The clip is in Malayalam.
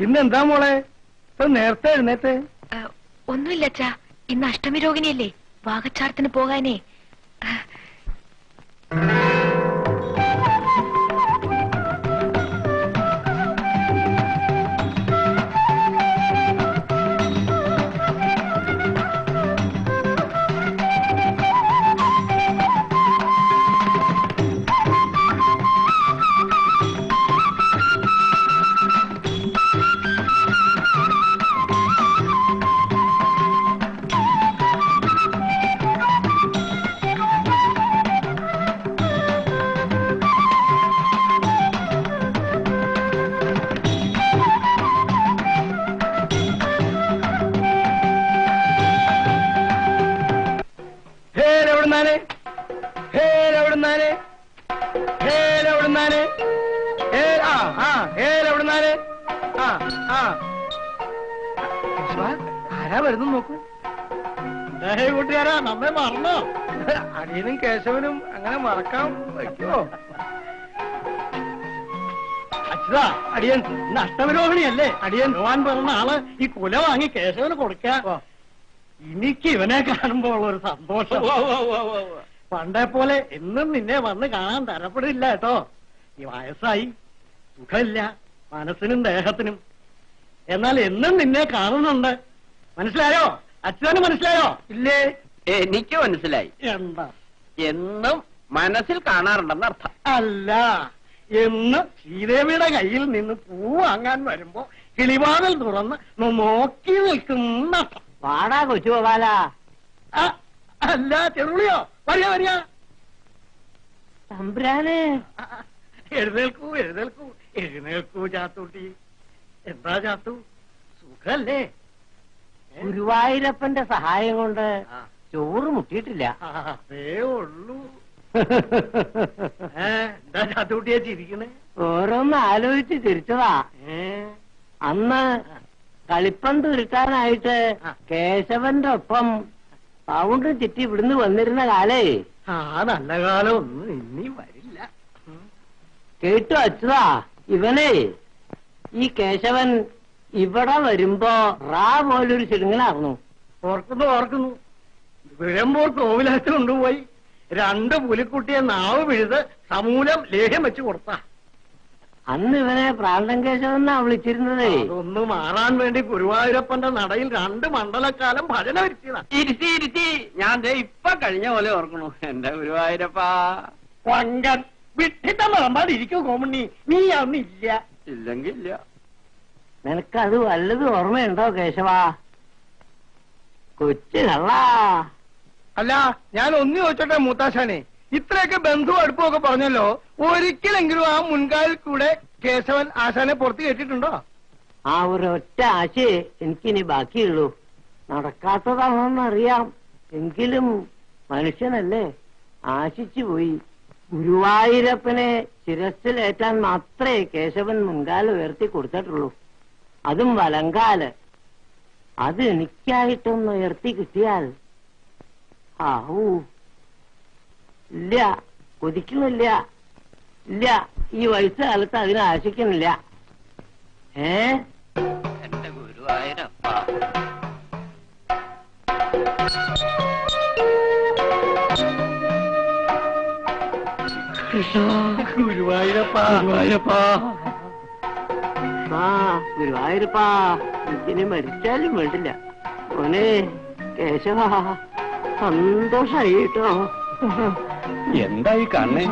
ഇന്നെന്താ മോളെ ഇപ്പൊ നേരത്തെ എഴുന്നേറ്റ്? ഒന്നുമില്ല അച്ഛാ, ഇന്ന് അഷ്ടമി രോഹിണിയല്ലേ, വാഗച്ചാരത്തിന് പോകാനേ. ആരാ വരുന്നു നോക്കൂ. കൂട്ടുകാരാ, നമ്മെ മറന്നോ? അടിയനും കേശവനും അങ്ങനെ മറക്കാൻ വയ്ക്കുമോ? അച്ഛാ, അടിയൻ ഇന്ന് അഷ്ടമരോഹിണിയല്ലേ? അടിയൻ ഭഗവാൻ പറഞ്ഞ ആള് ഈ കുല വാങ്ങി കേശവന് കൊടുക്ക. എനിക്ക് ഇവനെ കാണുമ്പോ ഒരു സന്തോഷം. പണ്ടേ പോലെ എന്നും നിന്നെ വന്ന് കാണാൻ തരപ്പെടില്ല കേട്ടോ. ഈ വയസ്സായി, സുഖമില്ല മനസ്സിനും ദേഹത്തിനും. എന്നാൽ എന്നും നിന്നെ കാണുന്നുണ്ട്. മനസ്സിലായോ? അച്ഛന് മനസ്സിലായോ? ഇല്ലേ, എനിക്ക് മനസ്സിലായി. എന്താ? എന്നും മനസ്സിൽ കാണാറുണ്ടെന്ന് അർത്ഥം. അല്ല, എന്ന് ശ്രീദേവിയുടെ കയ്യിൽ നിന്ന് പൂ വാങ്ങാൻ വരുമ്പോ കിളിവാതിൽ തുറന്ന് നോക്കി നിൽക്കുന്ന വാടാ കൊച്ചുഗോപാല. അല്ല, ചെറുളിയോ? വരിക വരിക. തമ്പുരാനെ, എഴുന്നേൽക്കൂ എഴുന്നേൽക്കൂ എഴുന്നേൽക്കൂ ചാത്തൂട്ടി. എന്താ ചാത്തു, സുഖല്ലേ? ഗുരുവായൂരപ്പന്റെ സഹായം കൊണ്ട് ചോറ് മുട്ടിയിട്ടില്ല. അതേ ഉള്ളൂ. എന്താ ചാത്തൂട്ടിയെ ചിരിക്കണേ? ഓരോന്ന് ആലോചിച്ച് ചിരിച്ചതാ. അന്ന് കളിപ്പന്ത് ഉരുട്ടാനായിട്ട് കേശവന്റെ ഒപ്പം പൗണ്ട് ചുറ്റി ഇവിടുന്ന് വന്നിരുന്ന കാലേ. നല്ല കാലം ഒന്നും ഇനി വരില്ല. കേട്ടു അച്ഛതാ, ഇവനെ ഈ കേശവൻ ഇവിടെ വരുമ്പോ റാ പോലൊരു ചെടുങ്ങനായിരുന്നു. ഓർക്കുന്നു ഓർക്കുന്നു. വിഴമ്പൂർ കോവിലത്ത് കൊണ്ടുപോയി 2 പുലിക്കുട്ടിയെ നാവ് പിഴുത് സമൂലം ലേഹ്യം വെച്ച് കൊടുത്ത. അന്ന് ഇവനെ പ്രാന്തൻ കേശവൻ എന്നാ വിളിച്ചിരുന്നതേ. അതൊന്ന് മാറാൻ വേണ്ടി ഗുരുവായൂരപ്പന്റെ നടയിൽ 2 മണ്ഡലക്കാലം ഭജന വരുത്തിയതാ. ഇരുത്തി ഇരുത്തി ഞാൻ ഇപ്പൊ കഴിഞ്ഞ പോലെ ഓർക്കണു. എന്റെ ഗുരുവായൂരപ്പാ. വങ്കൻ വിട്ടിട്ട മറമ്പാടിരിക്കൂ കോമണ്ണി. നീ അന്നില്ല. ഇല്ലെങ്കില്ല. നിനക്കത് വല്ലതും ഓർമ്മയുണ്ടോ കേശവാ? കൊച്ചു കള്ളാ. അല്ല, ഞാൻ ഒന്ന് ചോദിച്ചോട്ടെ മൂത്താശാനെ, ഇത്രയൊക്കെ ബന്ധു അടുപ്പമൊക്കെ പറഞ്ഞല്ലോ, ഒരിക്കലെങ്കിലും ആ മുൻകാലിൽ കൂടെ കേശവൻ ആശാനെ പുറത്ത് കേട്ടിട്ടുണ്ടോ? ആ ഒരൊറ്റ ആശയെ എനിക്കിനി ബാക്കിയുള്ളൂ. നടക്കാത്തതാണെന്നറിയാം, എങ്കിലും മനുഷ്യനല്ലേ, ആശിച്ചു പോയി. ഗുരുവായൂരപ്പനെ ശിരസ്സിലേറ്റാൻ മാത്രമേ കേശവൻ മുൻകാല് ഉയർത്തി കൊടുത്തിട്ടുള്ളൂ. അതും വലങ്കാല്. അത് എനിക്കായിട്ടൊന്ന് ഉയർത്തി കിട്ടിയാൽ ആവൂ. ഇല്ല, കൊതിക്കുന്നില്ല. ഇല്ല, ഈ വയസ്സുകാലത്ത് അതിനെ ആശിക്കുന്നില്ല. എന്റെ ഗുരുവായൂരപ്പ. ഗുരുവായൂരപ്പ ഗുരുവായൂരപ്പ. ആ ഗുരുവായൂരപ്പാ, എനിക്കിനി മരിച്ചാലും വേണ്ടില്ല. മോനെ കേശവ, സന്തോഷായി കേട്ടോ. എന്തായി കാണണേ?